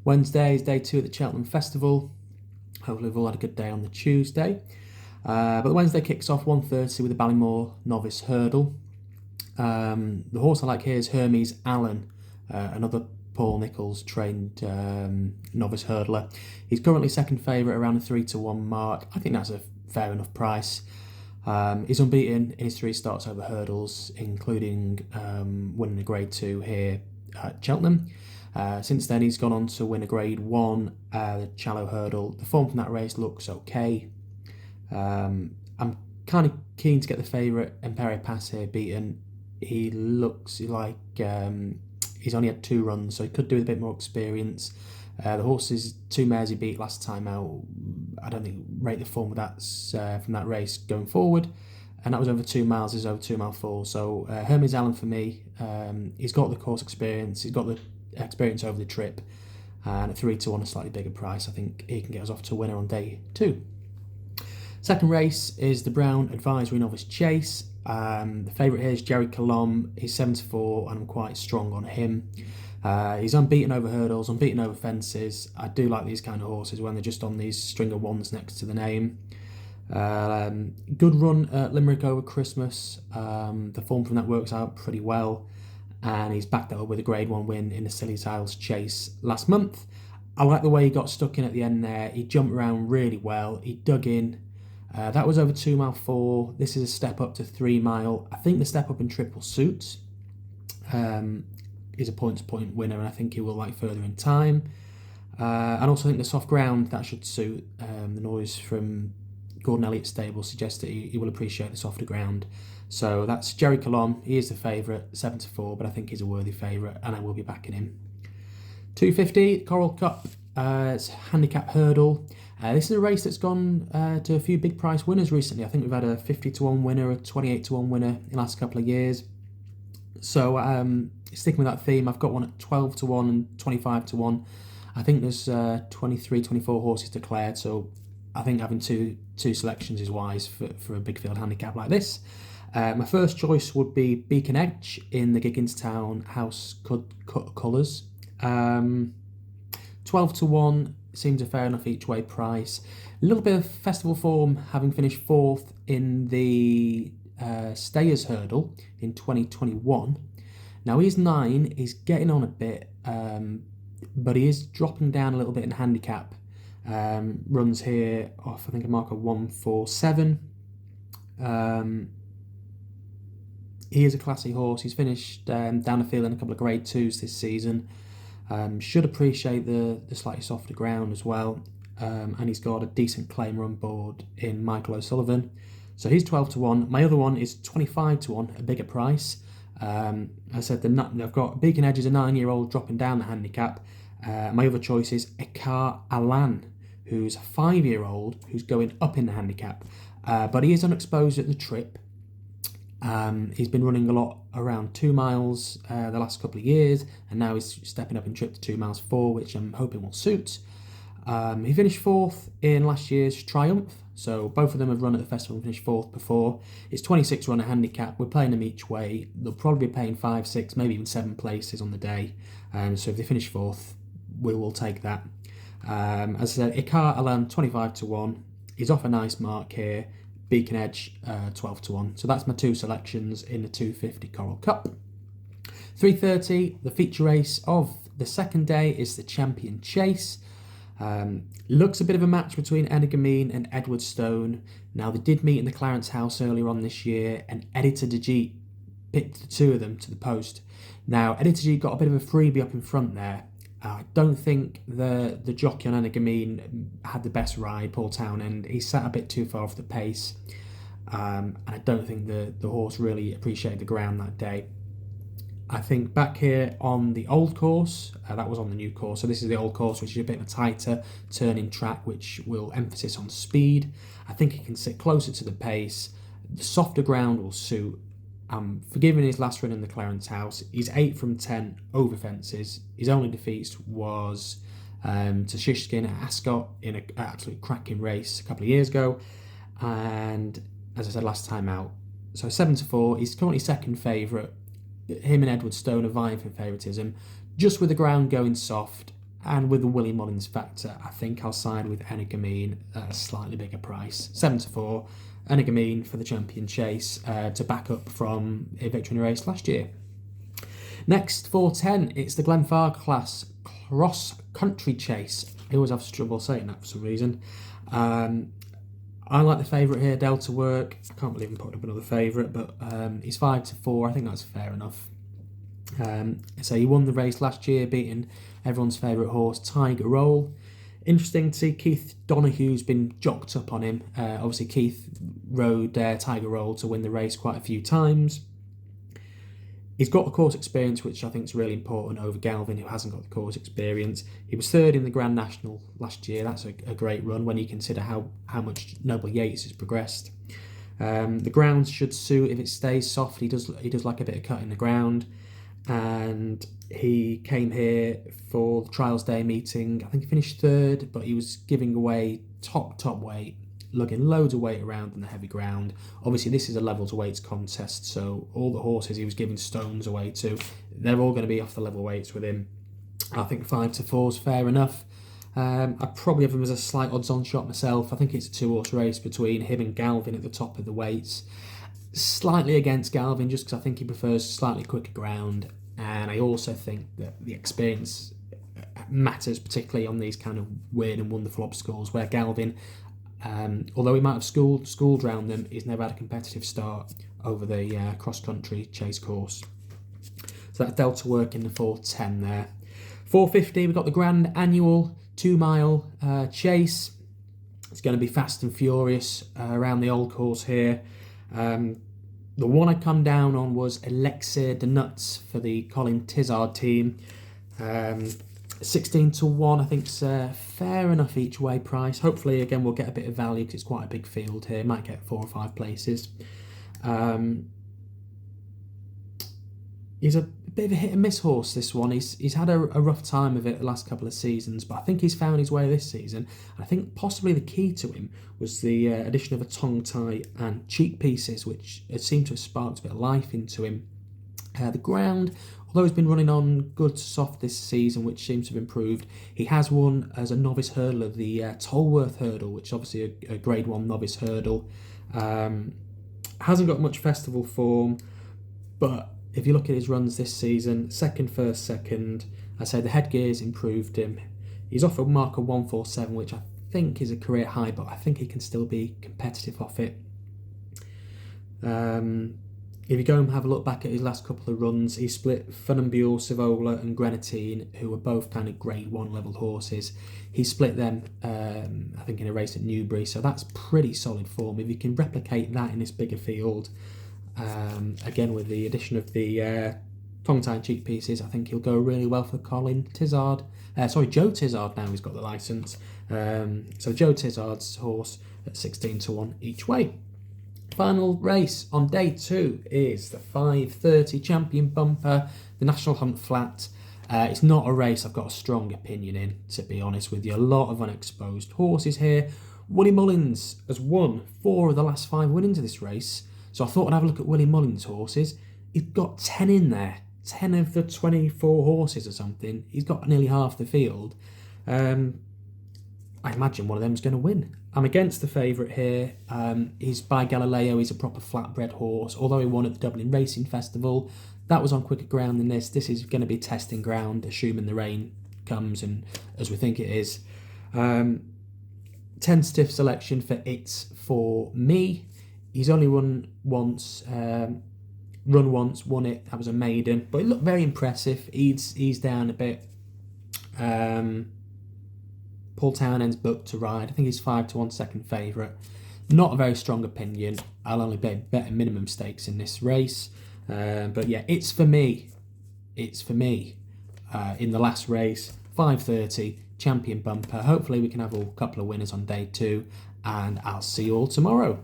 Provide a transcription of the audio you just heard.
Wednesday is day 2 at the Cheltenham Festival. Hopefully we've all had a good day on the Tuesday. But the Wednesday kicks off 1:30 with the Ballymore Novice Hurdle. The horse I like here is Hermes Allen, another Paul Nicholls trained novice hurdler. He's currently second favourite around the 3-1 mark. I think that's a fair enough price. He's unbeaten in his 3 starts over hurdles, including winning a Grade 2 here at Cheltenham. Since then, he's gone on to win a Grade 1, the Challow Hurdle. The form from that race looks okay. I'm kind of keen to get the favourite Empire Pass here beaten. He looks like he's only had 2 runs, so he could do with a bit more experience. The horses, 2 mares he beat last time out, I don't think rate the form of that's from that race going forward. And that was over 2 miles, is over 2 mile full. So Hermes Allen for me, he's got the course experience, he's got the experience over the trip, and at 3-1, a slightly bigger price, I think he can get us off to a winner on day 2. Second race is the Brown Advisory Novice Chase. The favourite here is Jerry Colomb. He's 7-4, and I'm quite strong on him. He's unbeaten over hurdles, unbeaten over fences. I do like these kind of horses when they're just on these string of ones next to the name. Good run at Limerick over Christmas. The form from that works out pretty well, and he's backed that up with a Grade 1 win in the Scilly's Isles Chase last month. I like the way he got stuck in at the end there. He jumped around really well. He dug in. That was over 2 mile 4. This is a step up to 3 mile. I think the step up in triple suits. He's a point-to-point winner, and I think he will like further in time. And also think the soft ground, that should suit. The noise from Gordon Elliott's stable suggests that he will appreciate the softer ground. So that's Jerry Colomb. He is the favourite, 7-4, but I think he's a worthy favourite, and I will be backing him. 250, Coral Cup. It's a handicap hurdle. This is a race that's gone to a few big price winners recently. I think we've had a 50-1 winner, a 28-1 winner in the last couple of years. So sticking with that theme, I've got one at 12-1 and 25-1. I think there's 23, 24 horses declared, so I think having two selections is wise for a big field handicap like this. My first choice would be Beacon Edge in the Gigginstown House colours. 12-1 seems a fair enough each way price. A little bit of festival form, having finished 4th in the Stayers Hurdle in 2021. Now he's 9, he's getting on a bit, but he is dropping down a little bit in handicap. Runs here off, I think, a mark of 147. He is a classy horse. He's finished down the field in a couple of Grade 2s this season. Should appreciate the slightly softer ground as well. And he's got a decent claimer on board in Michael O'Sullivan. So he's 12-1. My other one is 25-1, a bigger price. I said I've got Beacon Edge is a 9-year-old dropping down the handicap. My other choice is Ekar Alan, who's a 5-year-old who's going up in the handicap. But he is unexposed at the trip. He's been running a lot around 2 miles the last couple of years, and now he's stepping up in trip to 2 miles 4, which I'm hoping will suit. He finished 4th in last year's Triumph, so both of them have run at the festival and finished 4th before. It's 26 run a handicap. We're playing them each way. They'll probably be paying 5, 6, maybe even 7 places on the day. So if they finish 4th, we will take that. As I said, Ekar Alan 25-1. He's off a nice mark here. Beacon Edge 12-1. So that's my 2 selections in the 250 Coral Cup. 3:30, the feature race of the second day is the Champion Chase. Looks a bit of a match between Energamine and Edwardstone. Now they did meet in the Clarence House earlier on this year, and Editor Djeet picked the 2 of them to the post. Now Editor Djeet got a bit of a freebie up in front there. I don't think the jockey on Energamine had the best ride, Paul Townend. He sat a bit too far off the pace, and I don't think the horse really appreciated the ground that day. I think back here on the old course, that was on the new course, so this is the old course, which is a bit of a tighter turning track, which will emphasis on speed. I think he can sit closer to the pace. The softer ground will suit. Forgiven his last run in the Clarence House, he's 8 from 10 over fences. His only defeats was to Shishkin at Ascot in an absolute cracking race a couple of years ago, and as I said last time out, so 7-4. He's currently second favourite. Him and Edwardstone are vying for favouritism, just with the ground going soft. And with the Willie Mullins factor, I think I'll side with Energumene at a slightly bigger price. 7-4, Energumene for the champion chase to back up from a victory in a race last year. Next, 4:10, it's the Glenfarclas class cross country chase. I always have trouble saying that for some reason. I like the favourite here, Delta Work. I can't believe I'm putting up another favourite, but he's 5-4. I think that's fair enough. So he won the race last year, beating everyone's favourite horse, Tiger Roll. Interesting to see Keith Donohue's been jocked up on him. Obviously, Keith rode Tiger Roll to win the race quite a few times. He's got the course experience, which I think is really important over Galvin, who hasn't got the course experience. He was third in the Grand National last year. That's a great run when you consider how much Noble Yates has progressed. The ground should suit if it stays soft. He does like a bit of cutting the ground. And he came here for the Trials Day meeting. I think he finished third, but he was giving away top weight, lugging loads of weight around on the heavy ground. Obviously, this is a level to weights contest, so all the horses he was giving stones away to, they're all going to be off the level weights with him. I think 5-4 is fair enough. I probably have him as a slight odds-on shot myself. I think it's a 2-horse race between him and Galvin at the top of the weights. Slightly against Galvin, just because I think he prefers slightly quicker ground, and I also think that the experience matters, particularly on these kind of weird and wonderful obstacles where Galvin, although he might have schooled round them, he's never had a competitive start over the cross-country chase course. So that's Delta Work in the 4:10 there. 4:50, we've got the Grand Annual 2-mile chase. It's going to be fast and furious around the old course here. The one I come down on was Elixir de Nuts for the Colin Tizard team. 16-1, I think, is fair enough each way price. Hopefully, again, we'll get a bit of value because it's quite a big field here. Might get 4 or 5 places. He's a bit of a hit and miss horse, this one. He's had a rough time of it the last couple of seasons, but I think he's found his way this season. I think possibly the key to him was the addition of a tongue tie and cheek pieces, which seemed to have sparked a bit of life into him. The ground, although he's been running on good to soft this season, which seems to have improved, he has won as a novice hurdler the Tolworth hurdle, which is obviously a grade 1 novice hurdle. Hasn't got much festival form, but if you look at his runs this season, second, first, second, I'd say the headgear's improved him. He's off a mark of 1:47, which I think is a career high, but I think he can still be competitive off it. If you go and have a look back at his last couple of runs, he split Funambule, Savola and Grenadine, who were both kind of grade 1 level horses. He split them, I think, in a race at Newbury, so that's pretty solid form. If you can replicate that in this bigger field, again with the addition of the tongue tie and cheek pieces, I think he'll go really well for Colin Tizard. Joe Tizard now he's got the licence. So Joe Tizard's horse at 16-1 each way. Final race on day 2 is the 5:30 Champion Bumper, the National Hunt Flat. It's not a race I've got a strong opinion in, to be honest with you. A lot of unexposed horses here. Willie Mullins has won 4 of the last 5 winnings of this race. So I thought I'd have a look at Willie Mullins' horses. He's got 10 in there. 10 of the 24 horses or something. He's got nearly half the field. I imagine one of them's going to win. I'm against the favourite here. He's by Galileo. He's a proper flatbred horse. Although he won at the Dublin Racing Festival, that was on quicker ground than this. This is going to be testing ground, assuming the rain comes and as we think it is. Tentative selection for It's For Me. He's only run once, won it. That was a maiden, but it looked very impressive. He's down a bit. Paul Townend's booked to ride. I think he's 5-1 second favourite. Not a very strong opinion. I'll only bet minimum stakes in this race. But yeah, It's For Me. It's For Me in the last race. 5:30 Champion Bumper. Hopefully we can have a couple of winners on day 2, and I'll see you all tomorrow.